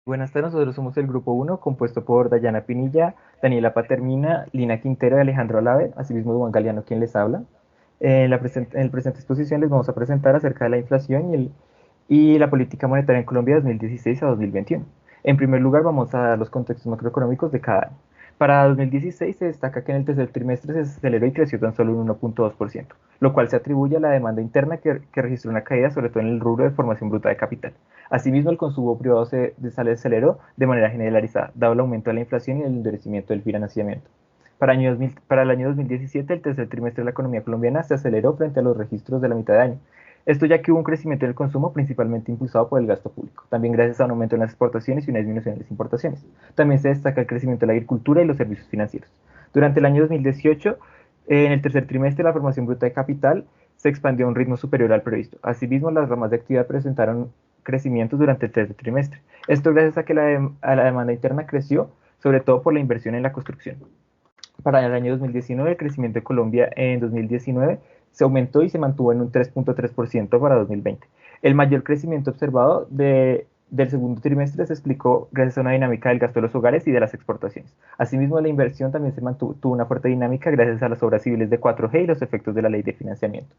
Buenas tardes, nosotros somos el grupo uno, compuesto por Dayana Pinilla, Daniela Patermina, Lina Quintero y Alejandro Alave, asimismo Juan Galeano quien les habla. En la presente exposición les vamos a presentar acerca de la inflación y la política monetaria en Colombia de 2016 a 2021. En primer lugar, vamos a dar los contextos macroeconómicos de cada año. Para 2016 se destaca que en el tercer trimestre se aceleró y creció tan solo un 1.2%, lo cual se atribuye a la demanda interna que registró una caída sobre todo en el rubro de formación bruta de capital. Asimismo, el consumo privado se aceleró de manera generalizada, dado el aumento de la inflación y el endurecimiento del financiamiento. Para el año 2017, el tercer trimestre de la economía colombiana se aceleró frente a los registros de la mitad de año. Esto ya que hubo un crecimiento en el consumo principalmente impulsado por el gasto público, también gracias a un aumento en las exportaciones y una disminución en las importaciones. También se destaca el crecimiento de la agricultura y los servicios financieros. Durante el año 2018, en el tercer trimestre, la formación bruta de capital se expandió a un ritmo superior al previsto. Asimismo, las ramas de actividad presentaron crecimientos durante el tercer trimestre. Esto gracias a que a la demanda interna creció, sobre todo por la inversión en la construcción. Para el año 2019, el crecimiento de Colombia en 2019 se aumentó y se mantuvo en un 3.3% para 2020. El mayor crecimiento observado del segundo trimestre se explicó gracias a una dinámica del gasto de los hogares y de las exportaciones. Asimismo, la inversión también tuvo una fuerte dinámica gracias a las obras civiles de 4G y los efectos de la ley de financiamiento.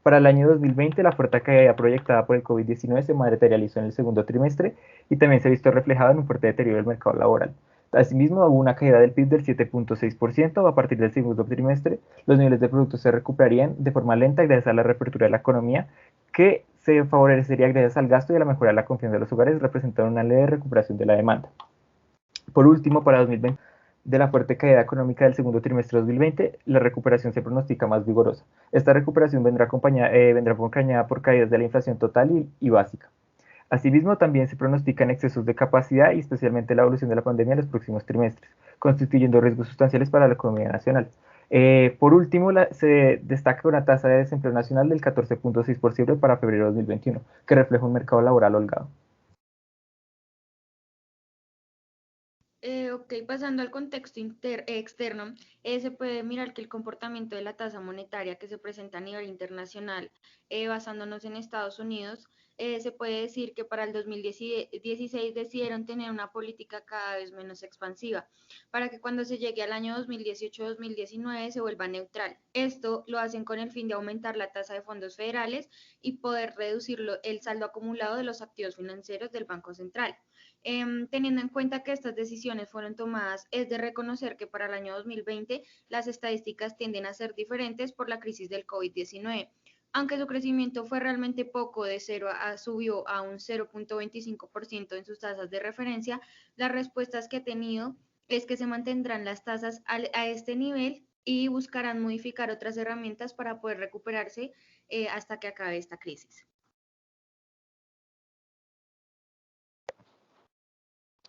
Para el año 2020, la fuerte caída proyectada por el COVID-19 se materializó en el segundo trimestre y también se ha visto reflejado en un fuerte deterioro del mercado laboral. Asimismo, hubo una caída del PIB del 7.6% a partir del segundo trimestre. Los niveles de productos se recuperarían de forma lenta gracias a la reapertura de la economía, que se favorecería gracias al gasto y a la mejora de la confianza de los hogares, representando una leve recuperación de la demanda. Por último, para 2020, de la fuerte caída económica del segundo trimestre de 2020, la recuperación se pronostica más vigorosa. Esta recuperación vendrá acompañada por caídas de la inflación total y básica. Asimismo, también se pronostican excesos de capacidad y especialmente la evolución de la pandemia en los próximos trimestres, constituyendo riesgos sustanciales para la economía nacional. Por último, se destaca una tasa de desempleo nacional del 14.6% para febrero de 2021, que refleja un mercado laboral holgado. Ok, pasando al contexto externo, se puede mirar que el comportamiento de la tasa monetaria que se presenta a nivel internacional, basándonos en Estados Unidos, se puede decir que para el 2016 decidieron tener una política cada vez menos expansiva, para que cuando se llegue al año 2018-2019 se vuelva neutral. Esto lo hacen con el fin de aumentar la tasa de fondos federales y poder reducir el saldo acumulado de los activos financieros del Banco Central. Teniendo en cuenta que estas decisiones fueron tomadas, es de reconocer que para el año 2020 las estadísticas tienden a ser diferentes por la crisis del COVID-19. Aunque su crecimiento fue realmente poco, de 0 subió a un 0.25% en sus tasas de referencia, las respuestas que ha tenido es que se mantendrán las tasas a este nivel y buscarán modificar otras herramientas para poder recuperarse hasta que acabe esta crisis.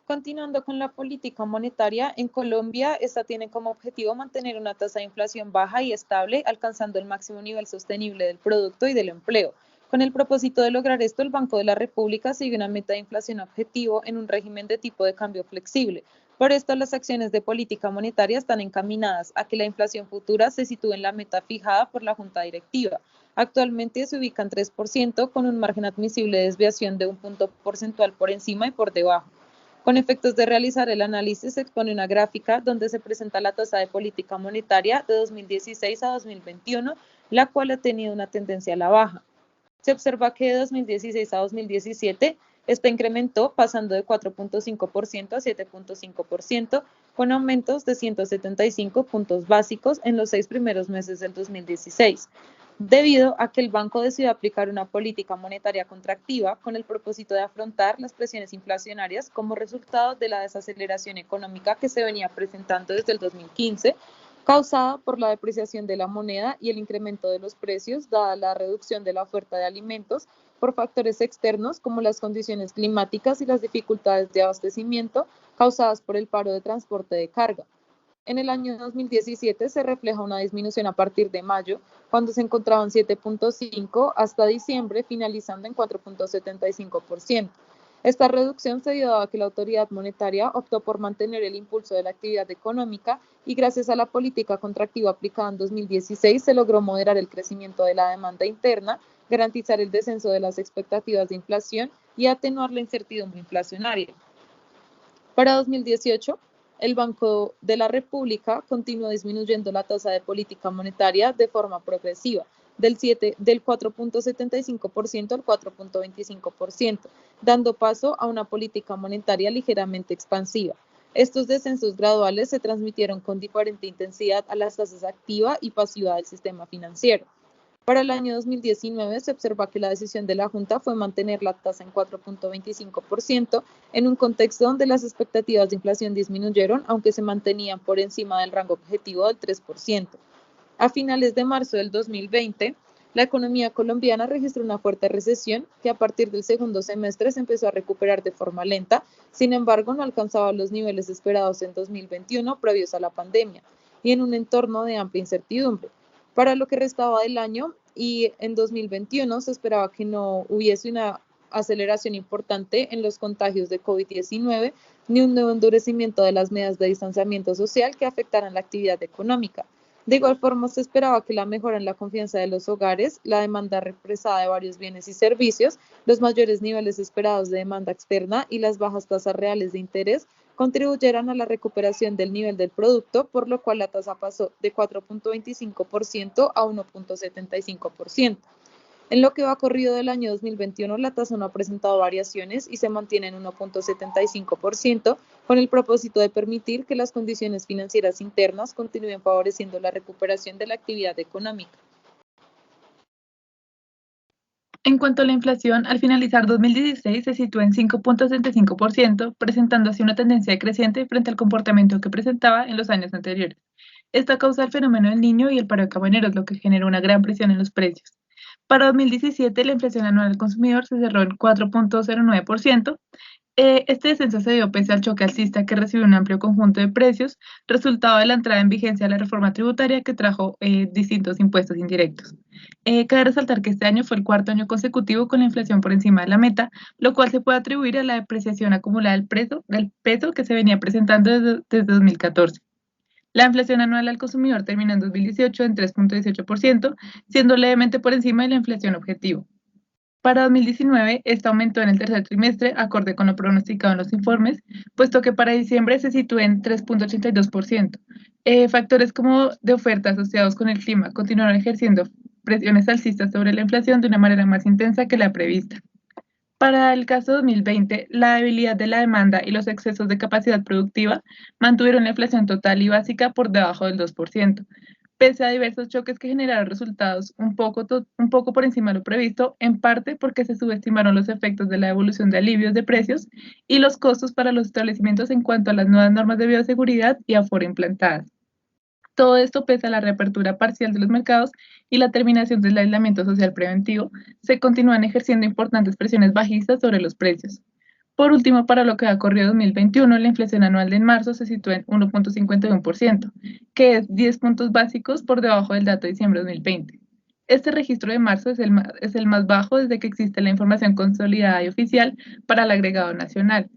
Continuando con la política monetaria, en Colombia, esta tiene como objetivo mantener una tasa de inflación baja y estable, alcanzando el máximo nivel sostenible del producto y del empleo. Con el propósito de lograr esto, el Banco de la República sigue una meta de inflación objetivo en un régimen de tipo de cambio flexible. Por esto, las acciones de política monetaria están encaminadas a que la inflación futura se sitúe en la meta fijada por la Junta Directiva. Actualmente se ubica en 3%, con un margen admisible de desviación de un punto porcentual por encima y por debajo. Con efectos de realizar el análisis, se expone una gráfica donde se presenta la tasa de política monetaria de 2016 a 2021, la cual ha tenido una tendencia a la baja. Se observa que de 2016 a 2017, esta incrementó pasando de 4.5% a 7.5%, con aumentos de 175 puntos básicos en los 6 primeros meses del 2016, debido a que el banco decidió aplicar una política monetaria contractiva con el propósito de afrontar las presiones inflacionarias como resultado de la desaceleración económica que se venía presentando desde el 2015, causada por la depreciación de la moneda y el incremento de los precios, dada la reducción de la oferta de alimentos por factores externos como las condiciones climáticas y las dificultades de abastecimiento causadas por el paro de transporte de carga. En el año 2017 se refleja una disminución a partir de mayo, cuando se encontraban 7.5 hasta diciembre, finalizando en 4.75%. Esta reducción se dio a que la autoridad monetaria optó por mantener el impulso de la actividad económica y gracias a la política contractiva aplicada en 2016 se logró moderar el crecimiento de la demanda interna, garantizar el descenso de las expectativas de inflación y atenuar la incertidumbre inflacionaria. Para 2018, el Banco de la República continuó disminuyendo la tasa de política monetaria de forma progresiva, del 4.75% al 4.25%, dando paso a una política monetaria ligeramente expansiva. Estos descensos graduales se transmitieron con diferente intensidad a las tasas activa y pasiva del sistema financiero. Para el año 2019 se observa que la decisión de la Junta fue mantener la tasa en 4.25% en un contexto donde las expectativas de inflación disminuyeron, aunque se mantenían por encima del rango objetivo del 3%. A finales de marzo del 2020, la economía colombiana registró una fuerte recesión que a partir del segundo semestre se empezó a recuperar de forma lenta, sin embargo no alcanzaba los niveles esperados en 2021 previos a la pandemia y en un entorno de amplia incertidumbre. Para lo que restaba del año y en 2021 se esperaba que no hubiese una aceleración importante en los contagios de COVID-19 ni un nuevo endurecimiento de las medidas de distanciamiento social que afectaran la actividad económica. De igual forma, se esperaba que la mejora en la confianza de los hogares, la demanda represada de varios bienes y servicios, los mayores niveles esperados de demanda externa y las bajas tasas reales de interés contribuyeran a la recuperación del nivel del producto, por lo cual la tasa pasó de 4.25% a 1.75%. En lo que va corrido del año 2021, la tasa no ha presentado variaciones y se mantiene en 1.75%, con el propósito de permitir que las condiciones financieras internas continúen favoreciendo la recuperación de la actividad económica. En cuanto a la inflación, al finalizar 2016 se situó en 5.65%, presentando así una tendencia creciente frente al comportamiento que presentaba en los años anteriores. Esto causa el fenómeno del Niño y el paro de camioneros, lo que generó una gran presión en los precios. Para 2017, la inflación anual del consumidor se cerró en 4.09%. Este descenso se dio pese al choque alcista que recibió un amplio conjunto de precios, resultado de la entrada en vigencia de la reforma tributaria que trajo distintos impuestos indirectos. Cabe resaltar que este año fue el cuarto año consecutivo con la inflación por encima de la meta, lo cual se puede atribuir a la depreciación acumulada del peso que se venía presentando desde 2014. La inflación anual al consumidor terminó en 2018 en 3.18%, siendo levemente por encima de la inflación objetivo. Para 2019, esta aumentó en el tercer trimestre, acorde con lo pronosticado en los informes, puesto que para diciembre se sitúa en 3.82%. Factores como de oferta asociados con el clima continuaron ejerciendo presiones alcistas sobre la inflación de una manera más intensa que la prevista. Para el caso 2020, la debilidad de la demanda y los excesos de capacidad productiva mantuvieron la inflación total y básica por debajo del 2%, pese a diversos choques que generaron resultados un poco por encima de lo previsto, en parte porque se subestimaron los efectos de la evolución de alivios de precios y los costos para los establecimientos en cuanto a las nuevas normas de bioseguridad y aforo implantadas. Todo esto, pese a la reapertura parcial de los mercados y la terminación del aislamiento social preventivo, se continúan ejerciendo importantes presiones bajistas sobre los precios. Por último, para lo que ha corrido 2021, la inflación anual de marzo se sitúa en 1.51%, que es 10 puntos básicos por debajo del dato de diciembre de 2020. Este registro de marzo es el más bajo desde que existe la información consolidada y oficial para el agregado nacional,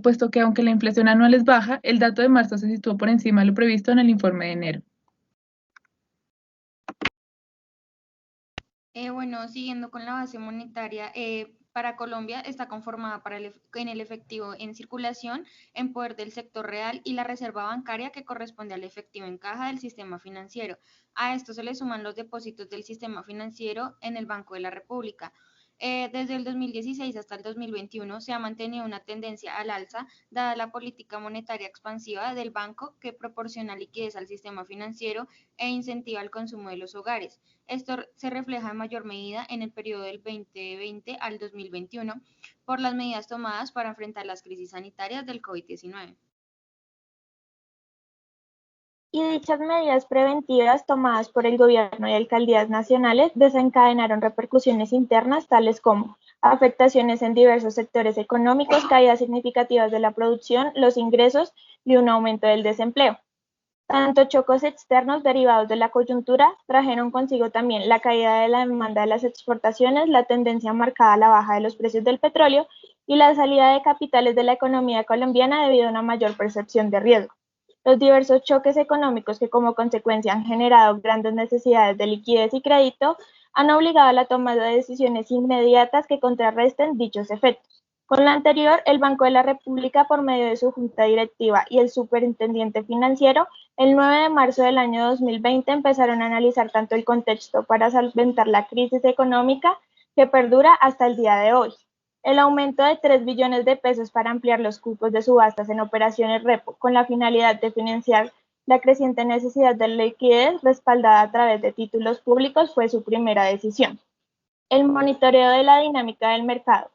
puesto que aunque la inflación anual es baja, el dato de marzo se situó por encima de lo previsto en el informe de enero. Bueno, siguiendo con la base monetaria, para Colombia está conformada en el efectivo en circulación, en poder del sector real y la reserva bancaria que corresponde al efectivo en caja del sistema financiero. A esto se le suman los depósitos del sistema financiero en el Banco de la República. Desde el 2016 hasta el 2021 se ha mantenido una tendencia al alza, dada la política monetaria expansiva del banco que proporciona liquidez al sistema financiero e incentiva el consumo de los hogares. Esto se refleja en mayor medida en el periodo del 2020 al 2021 por las medidas tomadas para enfrentar las crisis sanitarias del COVID-19. Y dichas medidas preventivas tomadas por el gobierno y alcaldías nacionales desencadenaron repercusiones internas tales como afectaciones en diversos sectores económicos, caídas significativas de la producción, los ingresos y un aumento del desempleo. Tanto choques externos derivados de la coyuntura trajeron consigo también la caída de la demanda de las exportaciones, la tendencia marcada a la baja de los precios del petróleo y la salida de capitales de la economía colombiana debido a una mayor percepción de riesgo. Los diversos choques económicos que como consecuencia han generado grandes necesidades de liquidez y crédito han obligado a la toma de decisiones inmediatas que contrarresten dichos efectos. Con lo anterior, el Banco de la República, por medio de su junta directiva y el superintendente financiero, el 9 de marzo del año 2020 empezaron a analizar tanto el contexto para solventar la crisis económica que perdura hasta el día de hoy. El aumento de 3 billones de pesos para ampliar los cupos de subastas en operaciones repo con la finalidad de financiar la creciente necesidad de liquidez respaldada a través de títulos públicos fue su primera decisión. El monitoreo de la dinámica del mercado.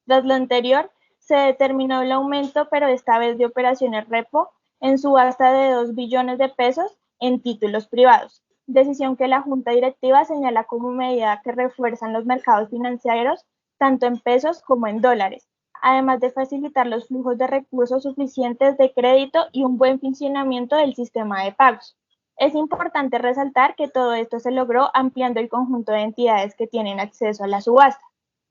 Tras lo anterior, se determinó el aumento, pero esta vez de operaciones repo, en subasta de 2 billones de pesos en títulos privados, decisión que la Junta Directiva señala como medida que refuerzan los mercados financieros tanto en pesos como en dólares, además de facilitar los flujos de recursos suficientes de crédito y un buen funcionamiento del sistema de pagos. Es importante resaltar que todo esto se logró ampliando el conjunto de entidades que tienen acceso a la subasta,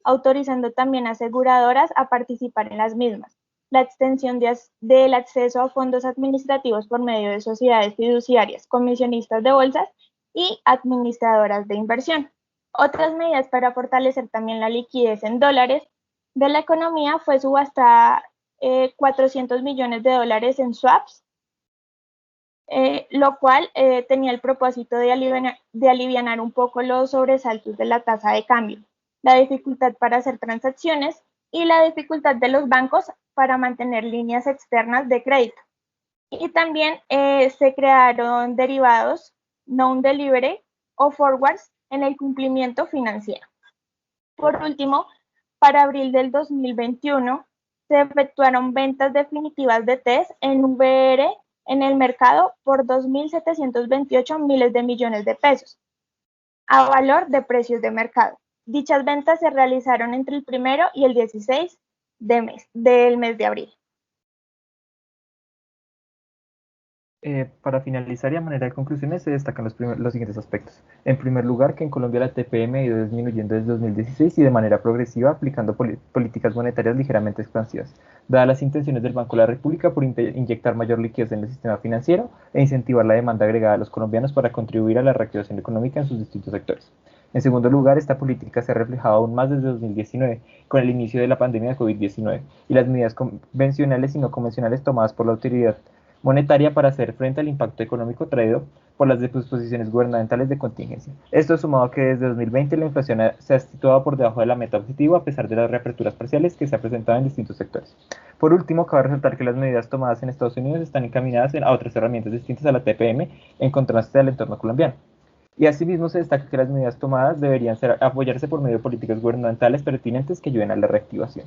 autorizando también a aseguradoras a participar en las mismas, la extensión del acceso a fondos administrativos por medio de sociedades fiduciarias, comisionistas de bolsas y administradoras de inversión. Otras medidas para fortalecer también la liquidez en dólares de la economía fue subastar 400 millones de dólares en swaps, lo cual tenía el propósito de alivianar un poco los sobresaltos de la tasa de cambio, la dificultad para hacer transacciones y la dificultad de los bancos para mantener líneas externas de crédito. Y también se crearon derivados non-delivery o forwards en el cumplimiento financiero. Por último, para abril del 2021, se efectuaron ventas definitivas de TES en VR en el mercado por 2.728 miles de millones de pesos, a valor de precios de mercado. Dichas ventas se realizaron entre el 1 y el 16 del mes de abril. Para finalizar y a manera de conclusiones se destacan los siguientes aspectos. En primer lugar, que en Colombia la TPM ha ido disminuyendo desde 2016 y de manera progresiva aplicando políticas monetarias ligeramente expansivas, dadas las intenciones del Banco de la República por inyectar mayor liquidez en el sistema financiero e incentivar la demanda agregada a los colombianos para contribuir a la reactivación económica en sus distintos sectores. En segundo lugar, esta política se ha reflejado aún más desde 2019, con el inicio de la pandemia de COVID-19 y las medidas convencionales y no convencionales tomadas por la autoridad monetaria para hacer frente al impacto económico traído por las disposiciones gubernamentales de contingencia. Esto sumado a que desde 2020 la inflación se ha situado por debajo de la meta objetivo a pesar de las reaperturas parciales que se han presentado en distintos sectores. Por último, cabe resaltar que las medidas tomadas en Estados Unidos están encaminadas a otras herramientas distintas a la TPM en contraste al entorno colombiano. Y asimismo se destaca que las medidas tomadas deberían apoyarse por medio de políticas gubernamentales pertinentes que ayuden a la reactivación.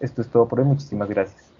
Esto es todo por hoy, muchísimas gracias.